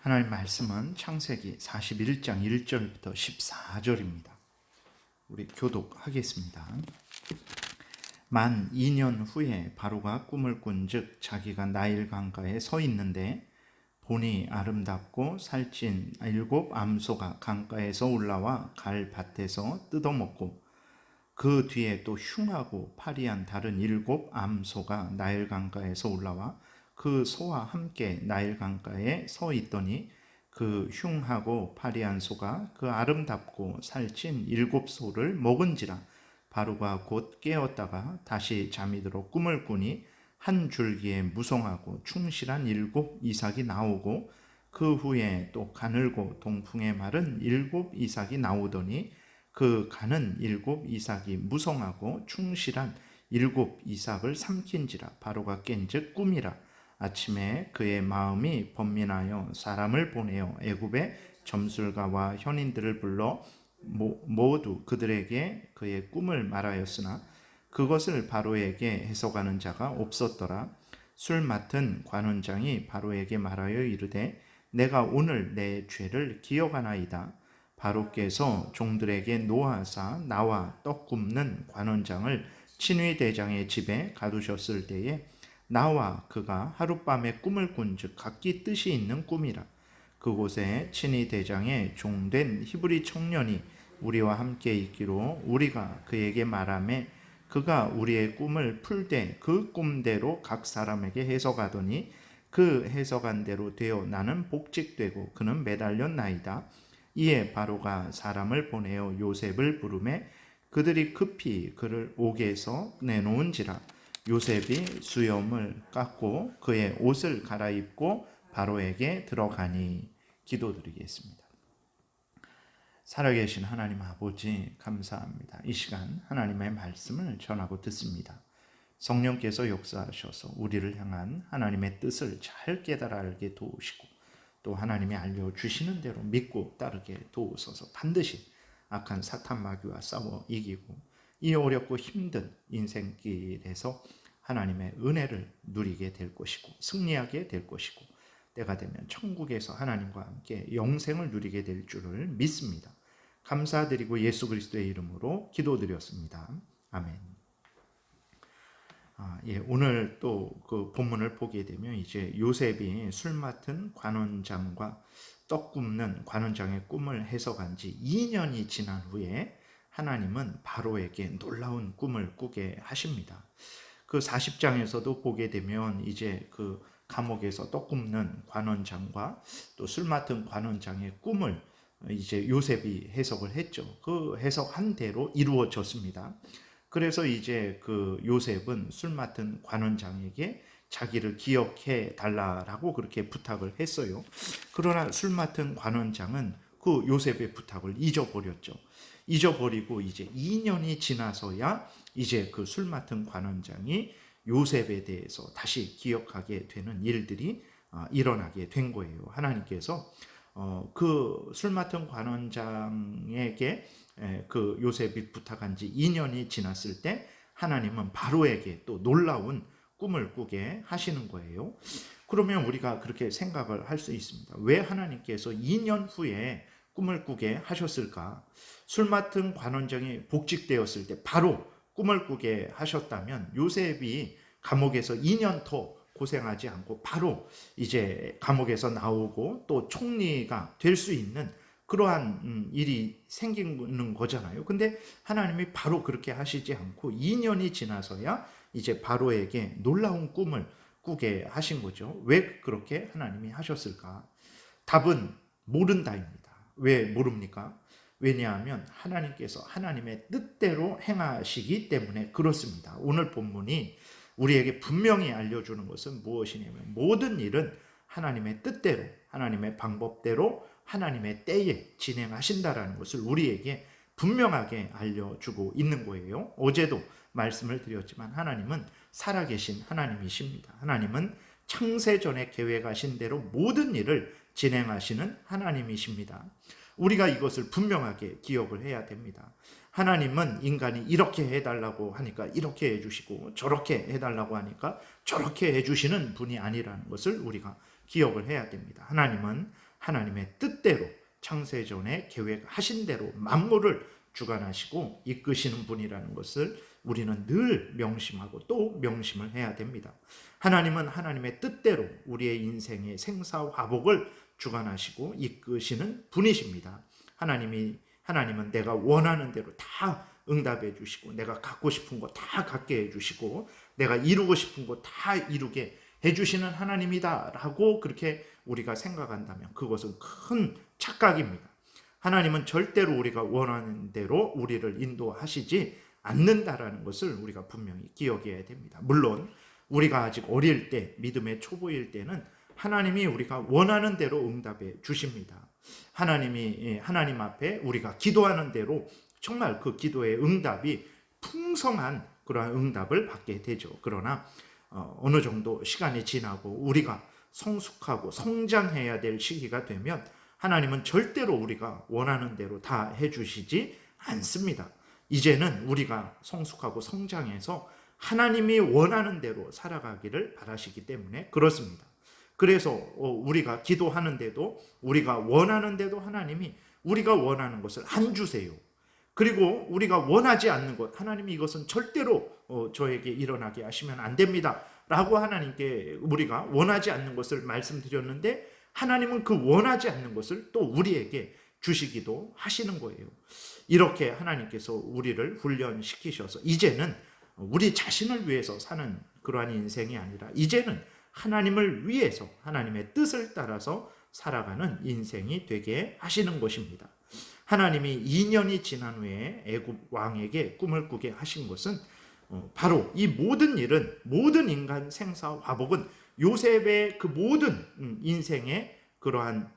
하나님 말씀은 창세기 41장 1절부터 14절입니다. 우리 교독하겠습니다. 만 2년 후에 바로가 꿈을 꾼즉 자기가 나일 강가에 서 있는데 보니 아름답고 살찐 7 암소가 강가에서 올라와 갈 밭에서 뜯어먹고 그 뒤에 또 흉하고 파리한 다른 7 암소가 나일 강가에서 올라와 그 소와 함께 나일 강가에 서 있더니 그 흉하고 파리한 소가 그 아름답고 살찐 7 소를 먹은지라. 바로가 곧 깨었다가 다시 잠이 들어 꿈을 꾸니 한 줄기에 무성하고 충실한 7 이삭이 나오고 그 후에 또 가늘고 동풍에 마른 7 이삭이 나오더니 그 가는 7 이삭이 무성하고 충실한 7 이삭을 삼킨지라. 바로가 깬즉 꿈이라. 아침에 그의 마음이 번민하여 사람을 보내어 애굽의 점술가와 현인들을 불러 모두 그들에게 그의 꿈을 말하였으나 그것을 바로에게 해석하는 자가 없었더라. 술 맡은 관원장이 바로에게 말하여 이르되 내가 오늘 내 죄를 기억하나이다. 바로께서 종들에게 노하사 나와 떡 굽는 관원장을 친위대장의 집에 가두셨을 때에 나와 그가 하룻밤에 꿈을 꾼즉 각기 뜻이 있는 꿈이라. 그곳에 친위대장의 종된 히브리 청년이 우리와 함께 있기로 우리가 그에게 말하매 그가 우리의 꿈을 풀되 그 꿈대로 각 사람에게 해석하더니 그 해석한 대로 되어 나는 복직되고 그는 매달렸나이다. 이에 바로가 사람을 보내어 요셉을 부르매 그들이 급히 그를 옥에서 내놓은지라. 요셉이 수염을 깎고 그의 옷을 갈아입고 바로에게 들어가니. 기도드리겠습니다. 살아계신 하나님 아버지 감사합니다. 이 시간 하나님의 말씀을 전하고 듣습니다. 성령께서 역사하셔서 우리를 향한 하나님의 뜻을 잘 깨달아 알게 도우시고 또 하나님이 알려주시는 대로 믿고 따르게 도우소서. 반드시 악한 사탄 마귀와 싸워 이기고 이 어렵고 힘든 인생길에서 하나님의 은혜를 누리게 될 것이고 승리하게 될 것이고 때가 되면 천국에서 하나님과 함께 영생을 누리게 될 줄을 믿습니다. 감사드리고 예수 그리스도의 이름으로 기도드렸습니다. 아멘. 오늘 또 그 본문을 보게 되면 이제 요셉이 술 맡은 관원장과 떡 굽는 관원장의 꿈을 해석한 지 2년이 지난 후에 하나님은 바로에게 놀라운 꿈을 꾸게 하십니다. 그 40장에서도 보게 되면 이제 그 감옥에서 떡 굽는 관원장과 또 술 맡은 관원장의 꿈을 이제 요셉이 해석을 했죠. 그 해석한 대로 이루어졌습니다. 그래서 이제 그 요셉은 술 맡은 관원장에게 자기를 기억해 달라라고 그렇게 부탁을 했어요. 그러나 술 맡은 관원장은 그 요셉의 부탁을 잊어버렸죠. 잊어버리고 이제 2년이 지나서야 이제 그 술 맡은 관원장이 요셉에 대해서 다시 기억하게 되는 일들이 일어나게 된 거예요. 하나님께서 그 술 맡은 관원장에게 그 요셉이 부탁한 지 2년이 지났을 때 하나님은 바로에게 또 놀라운 꿈을 꾸게 하시는 거예요. 그러면 우리가 그렇게 생각을 할 수 있습니다. 왜 하나님께서 2년 후에 꿈을 꾸게 하셨을까? 술 맡은 관원장이 복직되었을 때 바로 꿈을 꾸게 하셨다면 요셉이 감옥에서 2년 더 고생하지 않고 바로 이제 감옥에서 나오고 또 총리가 될 수 있는 그러한 일이 생기는 거잖아요. 근데 하나님이 바로 그렇게 하시지 않고 2년이 지나서야 이제 바로에게 놀라운 꿈을 꾸게 하신 거죠. 왜 그렇게 하나님이 하셨을까? 답은 모른다입니다. 왜 모릅니까? 왜냐하면 하나님께서 하나님의 뜻대로 행하시기 때문에 그렇습니다. 오늘 본문이 우리에게 분명히 알려주는 것은 무엇이냐면 모든 일은 하나님의 뜻대로 하나님의 방법대로 하나님의 때에 진행하신다라는 것을 우리에게 분명하게 알려주고 있는 거예요. 어제도 말씀을 드렸지만 하나님은 살아계신 하나님이십니다. 하나님은 창세전에 계획하신 대로 모든 일을 진행하시는 하나님이십니다. 우리가 이것을 분명하게 기억을 해야 됩니다. 하나님은 인간이 이렇게 해달라고 하니까 이렇게 해주시고 저렇게 해달라고 하니까 저렇게 해주시는 분이 아니라는 것을 우리가 기억을 해야 됩니다. 하나님은 하나님의 뜻대로 창세전에 계획하신 대로 만물을 주관하시고 이끄시는 분이라는 것을 우리는 늘 명심하고 또 명심을 해야 됩니다. 하나님은 하나님의 뜻대로 우리의 인생의 생사화복을 주관하시고 이끄시는 분이십니다. 하나님은 내가 원하는 대로 다 응답해 주시고, 내가 갖고 싶은 거 다 갖게 해 주시고, 내가 이루고 싶은 거 다 이루게 해 주시는 하나님이다라고 그렇게 우리가 생각한다면 그것은 큰 착각입니다. 하나님은 절대로 우리가 원하는 대로 우리를 인도하시지 않는다라는 것을 우리가 분명히 기억해야 됩니다. 물론 우리가 아직 어릴 때, 믿음의 초보일 때는 하나님이 우리가 원하는 대로 응답해 주십니다. 하나님 앞에 우리가 기도하는 대로 정말 그 기도의 응답이 풍성한 그러한 응답을 받게 되죠. 그러나 어느 정도 시간이 지나고 우리가 성숙하고 성장해야 될 시기가 되면 하나님은 절대로 우리가 원하는 대로 다 해주시지 않습니다. 이제는 우리가 성숙하고 성장해서 하나님이 원하는 대로 살아가기를 바라시기 때문에 그렇습니다. 그래서 우리가 기도하는데도, 우리가 원하는데도 하나님이 우리가 원하는 것을 안 주세요. 그리고 우리가 원하지 않는 것, 하나님이 이것은 절대로 저에게 일어나게 하시면 안 됩니다 라고 하나님께 우리가 원하지 않는 것을 말씀드렸는데, 하나님은 그 원하지 않는 것을 또 우리에게 주시기도 하시는 거예요. 이렇게 하나님께서 우리를 훈련시키셔서 이제는 우리 자신을 위해서 사는 그러한 인생이 아니라 이제는 하나님을 위해서 하나님의 뜻을 따라서 살아가는 인생이 되게 하시는 것입니다. 하나님이 2년이 지난 후에 애굽 왕에게 꿈을 꾸게 하신 것은 바로 이 모든 일은, 모든 인간 생사화복은 요셉의 그 모든 인생의 그러한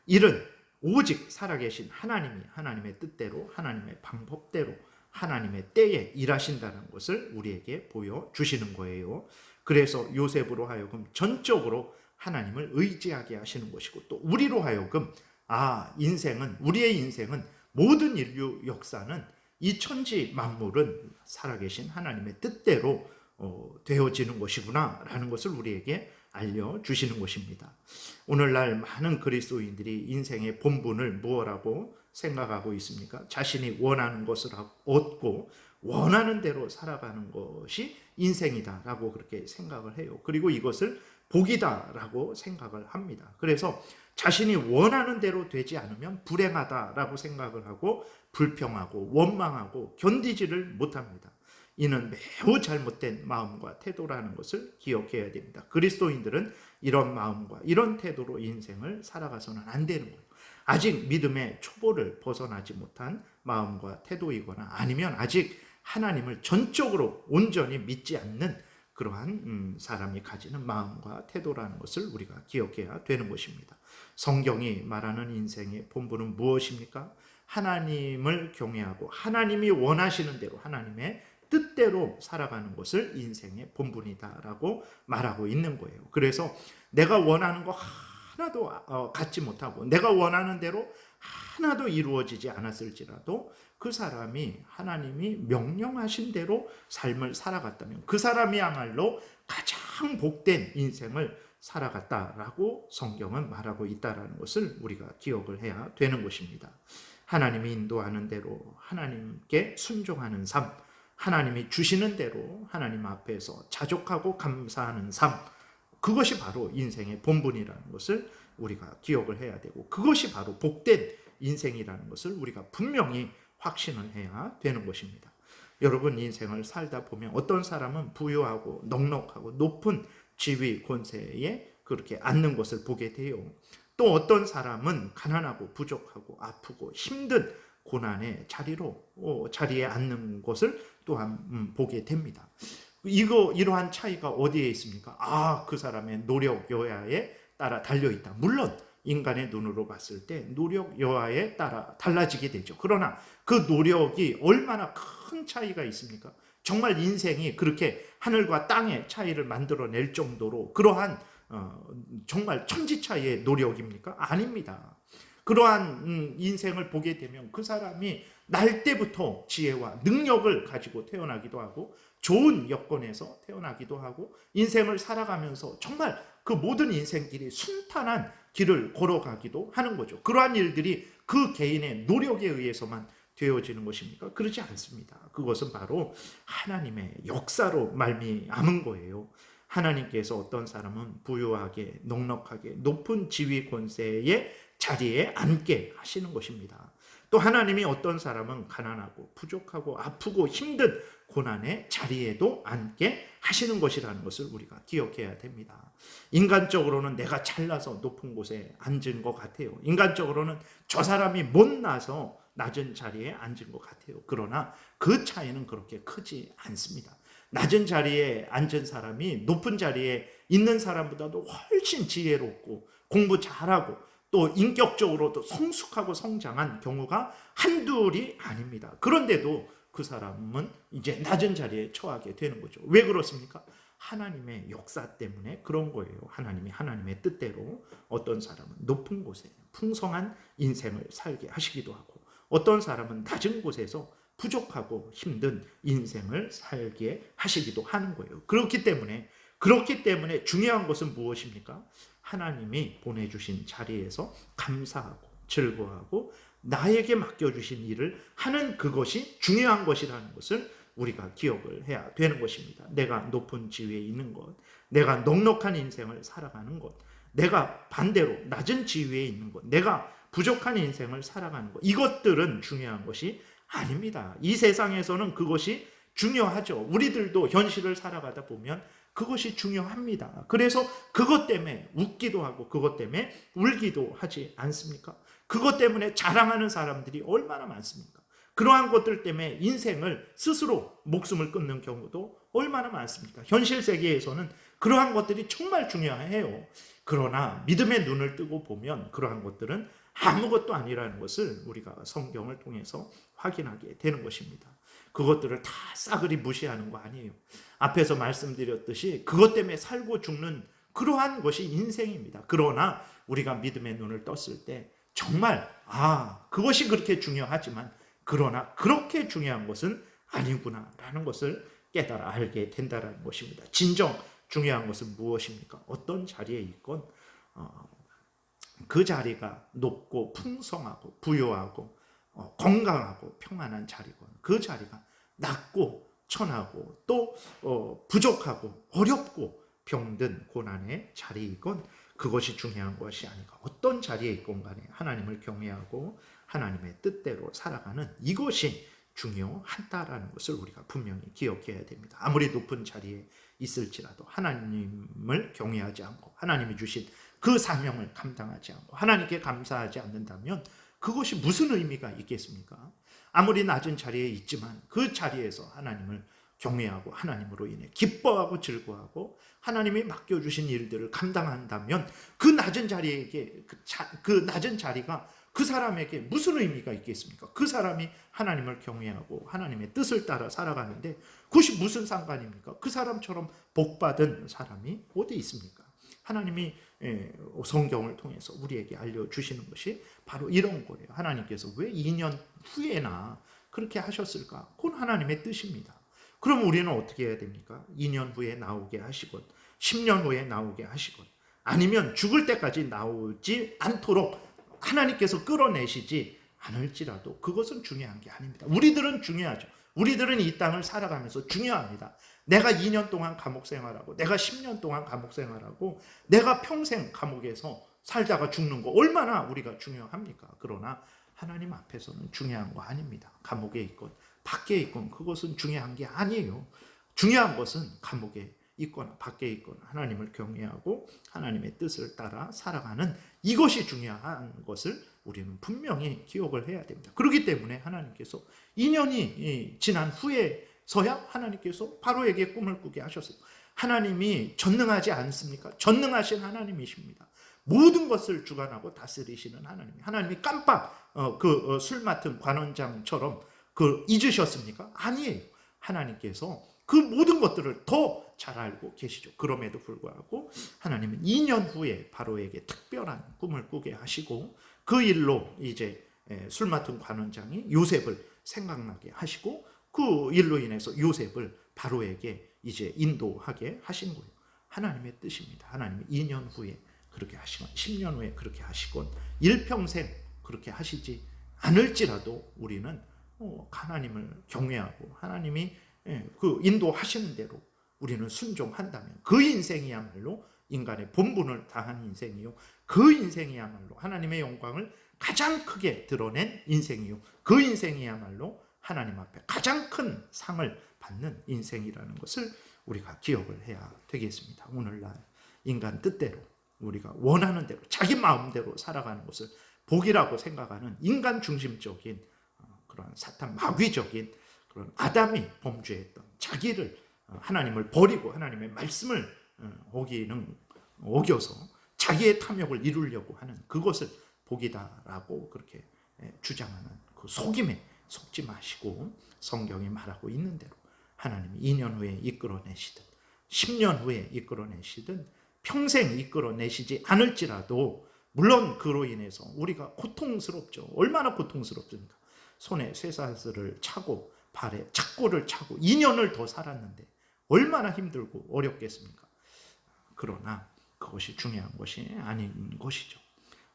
일은 오직 살아계신 하나님이 하나님의 뜻대로, 하나님의 방법대로, 하나님의 때에 일하신다는 것을 우리에게 보여주시는 거예요. 그래서 요셉으로 하여금 전적으로 하나님을 의지하게 하시는 것이고, 또 우리로 하여금 우리의 인생은, 모든 인류 역사는, 이 천지 만물은 살아계신 하나님의 뜻대로 되어지는 것이구나 라는 것을 우리에게 알려주시는 것입니다. 오늘날 많은 그리스도인들이 인생의 본분을 무엇이라고 생각하고 있습니까? 자신이 원하는 것을 얻고 원하는 대로 살아가는 것이 인생이다라고 그렇게 생각을 해요. 그리고 이것을 복이다라고 생각을 합니다. 그래서 자신이 원하는 대로 되지 않으면 불행하다라고 생각을 하고 불평하고 원망하고 견디지를 못합니다. 이는 매우 잘못된 마음과 태도라는 것을 기억해야 됩니다. 그리스도인들은 이런 마음과 이런 태도로 인생을 살아가서는 안 되는 거예요. 아직 믿음의 초보를 벗어나지 못한 마음과 태도이거나, 아니면 아직 하나님을 전적으로 온전히 믿지 않는 그러한 사람이 가지는 마음과 태도라는 것을 우리가 기억해야 되는 것입니다. 성경이 말하는 인생의 본분은 무엇입니까? 하나님을 경외하고 하나님이 원하시는 대로, 하나님의 뜻대로 살아가는 것을 인생의 본분이다라고 말하고 있는 거예요. 그래서 내가 원하는 거 하나도 갖지 못하고 내가 원하는 대로 하나도 이루어지지 않았을지라도 그 사람이 하나님이 명령하신 대로 삶을 살아갔다면 그 사람이야말로 가장 복된 인생을 살아갔다라고 성경은 말하고 있다는 것을 우리가 기억을 해야 되는 것입니다. 하나님이 인도하는 대로 하나님께 순종하는 삶, 하나님이 주시는 대로 하나님 앞에서 자족하고 감사하는 삶, 그것이 바로 인생의 본분이라는 것을 우리가 기억을 해야 되고, 그것이 바로 복된 인생이라는 것을 우리가 분명히 확신을 해야 되는 것입니다. 여러분, 인생을 살다 보면 어떤 사람은 부유하고 넉넉하고 높은 지위 권세에 그렇게 앉는 것을 보게 돼요. 또 어떤 사람은 가난하고 부족하고 아프고 힘든 고난의 자리에 앉는 것을 또한 보게 됩니다. 이러한 차이가 어디에 있습니까? 그 사람의 노력 여하에 따라 달려있다. 물론 인간의 눈으로 봤을 때 노력 여하에 따라 달라지게 되죠. 그러나 그 노력이 얼마나 큰 차이가 있습니까? 정말 인생이 그렇게 하늘과 땅의 차이를 만들어낼 정도로 그러한 정말 천지 차이의 노력입니까? 아닙니다. 그러한 인생을 보게 되면 그 사람이 날 때부터 지혜와 능력을 가지고 태어나기도 하고 좋은 여건에서 태어나기도 하고 인생을 살아가면서 정말 그 모든 인생길이 순탄한 길을 걸어가기도 하는 거죠. 그러한 일들이 그 개인의 노력에 의해서만 되어지는 것입니까? 그렇지 않습니다. 그것은 바로 하나님의 역사로 말미암은 거예요. 하나님께서 어떤 사람은 부유하게 넉넉하게 높은 지위 권세의 자리에 앉게 하시는 것입니다. 또 하나님이 어떤 사람은 가난하고 부족하고 아프고 힘든 고난의 자리에도 앉게 하시는 것이라는 것을 우리가 기억해야 됩니다. 인간적으로는 내가 잘나서 높은 곳에 앉은 것 같아요. 인간적으로는 저 사람이 못나서 낮은 자리에 앉은 것 같아요. 그러나 그 차이는 그렇게 크지 않습니다. 낮은 자리에 앉은 사람이 높은 자리에 있는 사람보다도 훨씬 지혜롭고 공부 잘하고 또 인격적으로도 성숙하고 성장한 경우가 한둘이 아닙니다. 그런데도 그 사람은 이제 낮은 자리에 처하게 되는 거죠. 왜 그렇습니까? 하나님의 역사 때문에 그런 거예요. 하나님의 뜻대로 어떤 사람은 높은 곳에 풍성한 인생을 살게 하시기도 하고 어떤 사람은 낮은 곳에서 부족하고 힘든 인생을 살게 하시기도 하는 거예요. 그렇기 때문에 중요한 것은 무엇입니까? 하나님이 보내주신 자리에서 감사하고 즐거워하고 나에게 맡겨주신 일을 하는 그것이 중요한 것이라는 것을 우리가 기억을 해야 되는 것입니다. 내가 높은 지위에 있는 것, 내가 넉넉한 인생을 살아가는 것, 내가 반대로 낮은 지위에 있는 것, 내가 부족한 인생을 살아가는 것, 이것들은 중요한 것이 아닙니다. 이 세상에서는 그것이 중요하죠. 우리들도 현실을 살아가다 보면 그것이 중요합니다. 그래서 그것 때문에 웃기도 하고 그것 때문에 울기도 하지 않습니까? 그것 때문에 자랑하는 사람들이 얼마나 많습니까? 그러한 것들 때문에 인생을 스스로 목숨을 끊는 경우도 얼마나 많습니까? 현실 세계에서는 그러한 것들이 정말 중요해요. 그러나 믿음의 눈을 뜨고 보면 그러한 것들은 아무것도 아니라는 것을 우리가 성경을 통해서 확인하게 되는 것입니다. 그것들을 다 싸그리 무시하는 거 아니에요. 앞에서 말씀드렸듯이 그것 때문에 살고 죽는 그러한 것이 인생입니다. 그러나 우리가 믿음의 눈을 떴을 때 정말 그것이 그렇게 중요하지만 그러나 그렇게 중요한 것은 아니구나라는 것을 깨달아 알게 된다는 것입니다. 진정 중요한 것은 무엇입니까? 어떤 자리에 있건 그 자리가 높고 풍성하고 부유하고 건강하고 평안한 자리건 그 자리가 낮고 천하고 또 부족하고 어렵고 병든 고난의 자리이건 그것이 중요한 것이 아닌가. 어떤 자리에 있건 간에 하나님을 경외하고 하나님의 뜻대로 살아가는 이것이 중요하다라는 것을 우리가 분명히 기억해야 됩니다. 아무리 높은 자리에 있을지라도 하나님을 경외하지 않고 하나님이 주신 그 사명을 감당하지 않고 하나님께 감사하지 않는다면 그것이 무슨 의미가 있겠습니까? 아무리 낮은 자리에 있지만 그 자리에서 하나님을 경외하고 하나님으로 인해 기뻐하고 즐거워하고 하나님이 맡겨주신 일들을 감당한다면 그 낮은 자리에게 그 낮은 자리가 그 사람에게 무슨 의미가 있겠습니까? 그 사람이 하나님을 경외하고 하나님의 뜻을 따라 살아가는데 그것이 무슨 상관입니까? 그 사람처럼 복받은 사람이 어디 있습니까? 하나님이 성경을 통해서 우리에게 알려주시는 것이 바로 이런 거예요. 하나님께서 왜 2년 후에나 그렇게 하셨을까? 그건 하나님의 뜻입니다. 그럼 우리는 어떻게 해야 됩니까? 2년 후에 나오게 하시건 10년 후에 나오게 하시건 아니면 죽을 때까지 나오지 않도록 하나님께서 끌어내시지 않을지라도 그것은 중요한 게 아닙니다. 우리들은 중요하죠. 우리들은 이 땅을 살아가면서 중요합니다. 내가 2년 동안 감옥 생활하고 내가 10년 동안 감옥 생활하고 내가 평생 감옥에서 살다가 죽는 거 얼마나 우리가 중요합니까? 그러나 하나님 앞에서는 중요한 거 아닙니다. 감옥에 있건 밖에 있건 그것은 중요한 게 아니에요. 중요한 것은 감옥에 있거나 밖에 있거나 하나님을 경외하고 하나님의 뜻을 따라 살아가는 이것이 중요한 것을 우리는 분명히 기억을 해야 됩니다. 그렇기 때문에 하나님께서 2년이 지난 후에서야 하나님께서 바로에게 꿈을 꾸게 하셨어요. 하나님이 전능하지 않습니까? 전능하신 하나님이십니다. 모든 것을 주관하고 다스리시는 하나님이 깜빡 술 맡은 관원장처럼 잊으셨습니까? 아니에요. 하나님께서 그 모든 것들을 더 잘 알고 계시죠. 그럼에도 불구하고 하나님은 2년 후에 바로에게 특별한 꿈을 꾸게 하시고 그 일로 이제 술 맡은 관원장이 요셉을 생각나게 하시고 그 일로 인해서 요셉을 바로에게 이제 인도하게 하신 거예요. 하나님의 뜻입니다. 하나님이 2년 후에 그렇게 하시건 10년 후에 그렇게 하시건 일평생 그렇게 하시지 않을지라도 우리는 하나님을 경외하고 하나님이 그 인도하시는 대로 우리는 순종한다면 그 인생이야말로 인간의 본분을 다한 인생이요, 그 인생이야말로 하나님의 영광을 가장 크게 드러낸 인생이요, 그 인생이야말로 하나님 앞에 가장 큰 상을 받는 인생이라는 것을 우리가 기억을 해야 되겠습니다. 오늘날 인간 뜻대로 우리가 원하는 대로 자기 마음대로 살아가는 것을 복이라고 생각하는 인간 중심적인 그런 사탄 마귀적인 그런 아담이 범죄했던 자기를 하나님을 버리고 하나님의 말씀을 어겨서 자기의 탐욕을 이루려고 하는 그것을 복이다라고 그렇게 주장하는 그 속임에 속지 마시고 성경이 말하고 있는 대로 하나님이 2년 후에 이끌어내시든 10년 후에 이끌어내시든 평생 이끌어내시지 않을지라도 물론 그로 인해서 우리가 고통스럽죠. 얼마나 고통스럽습니까? 손에 쇠사슬을 차고 발에 착고를 차고 2년을 더 살았는데 얼마나 힘들고 어렵겠습니까? 그러나 그것이 중요한 것이 아닌 것이죠.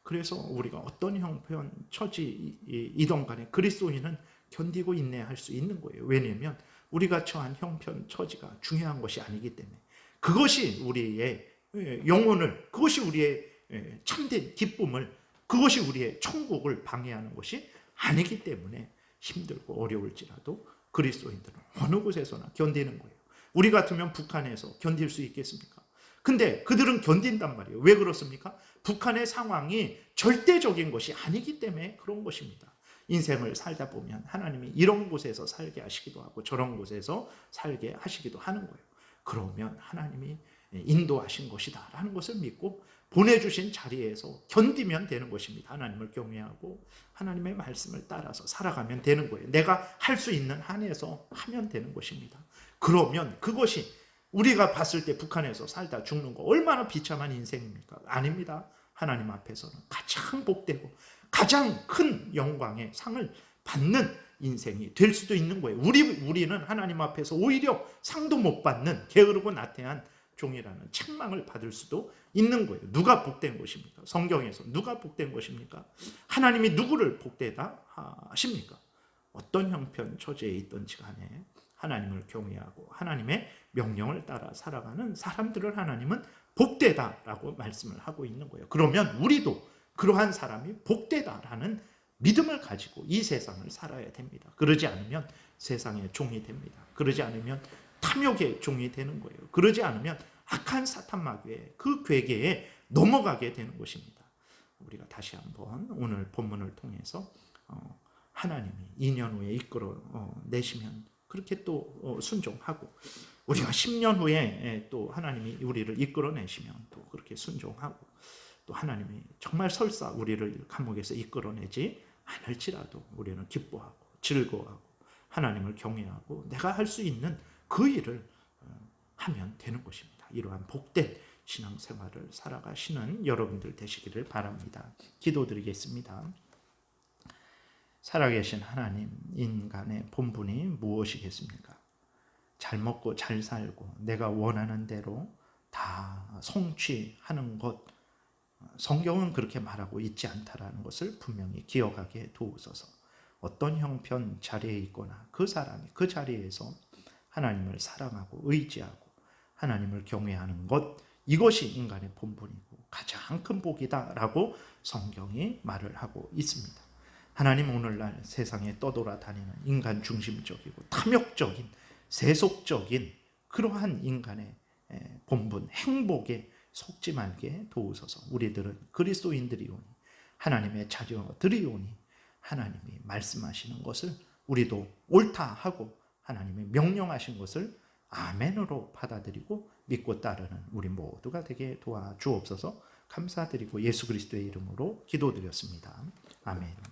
그래서 우리가 어떤 형편 처지이던 간에 그리스도인은 견디고 인내할 수 있는 거예요. 왜냐하면 우리가 처한 형편 처지가 중요한 것이 아니기 때문에 그것이 우리의 영혼을, 그것이 우리의 참된 기쁨을, 그것이 우리의 천국을 방해하는 것이 아니기 때문에 힘들고 어려울지라도 그리스도인들은 어느 곳에서나 견디는 거예요. 우리 같으면 북한에서 견딜 수 있겠습니까? 근데 그들은 견딘단 말이에요. 왜 그렇습니까? 북한의 상황이 절대적인 것이 아니기 때문에 그런 것입니다. 인생을 살다 보면 하나님이 이런 곳에서 살게 하시기도 하고 저런 곳에서 살게 하시기도 하는 거예요. 그러면 하나님이 인도하신 것이다 라는 것을 믿고 보내주신 자리에서 견디면 되는 것입니다. 하나님을 경외하고 하나님의 말씀을 따라서 살아가면 되는 거예요. 내가 할 수 있는 한에서 하면 되는 것입니다. 그러면 그것이 우리가 봤을 때 북한에서 살다 죽는 거 얼마나 비참한 인생입니까? 아닙니다. 하나님 앞에서는 가장 복되고 가장 큰 영광의 상을 받는 인생이 될 수도 있는 거예요. 우리는 하나님 앞에서 오히려 상도 못 받는 게으르고 나태한 종이라는 책망을 받을 수도 있는 거예요. 누가 복된 것입니까? 성경에서 누가 복된 것입니까? 하나님이 누구를 복되다 하십니까? 어떤 형편 처지에 있든지 간에 하나님을 경외하고 하나님의 명령을 따라 살아가는 사람들을 하나님은 복되다라고 말씀을 하고 있는 거예요. 그러면 우리도 그러한 사람이 복되다라는 믿음을 가지고 이 세상을 살아야 됩니다. 그러지 않으면 세상의 종이 됩니다. 그러지 않으면 탐욕의 종이 되는 거예요. 그러지 않으면 악한 사탄 마귀의 그 괴계에 넘어가게 되는 것입니다. 우리가 다시 한번 오늘 본문을 통해서 하나님이 2년 후에 이끌어 내시면 그렇게 또 순종하고 우리가 10년 후에 또 하나님이 우리를 이끌어 내시면 또 그렇게 순종하고 또 하나님이 정말 설사 우리를 감옥에서 이끌어내지 않을지라도 우리는 기뻐하고 즐거워하고 하나님을 경외하고 내가 할 수 있는 그 일을 하면 되는 것입니다. 이러한 복된 신앙생활을 살아가시는 여러분들 되시기를 바랍니다. 기도드리겠습니다. 살아계신 하나님, 인간의 본분이 무엇이겠습니까? 잘 먹고 잘 살고 내가 원하는 대로 다 성취하는 것, 성경은 그렇게 말하고 있지 않다라는 것을 분명히 기억하게 도우소서. 어떤 형편 자리에 있거나 그 사람이 그 자리에서 하나님을 사랑하고 의지하고 하나님을 경외하는 것, 이것이 인간의 본분이고 가장 큰 복이다라고 성경이 말을 하고 있습니다. 하나님, 오늘날 세상에 떠돌아다니는 인간 중심적이고 탐욕적인 세속적인 그러한 인간의 본분, 행복에 속지 말게 도우소서. 우리들은 그리스도인들이오니 하나님의 자녀들이오니 하나님이 말씀하시는 것을 우리도 옳다 하고 하나님이 명령하신 것을 아멘으로 받아들이고 믿고 따르는 우리 모두가 되게 도와주옵소서. 감사드리고 예수 그리스도의 이름으로 기도드렸습니다. 아멘.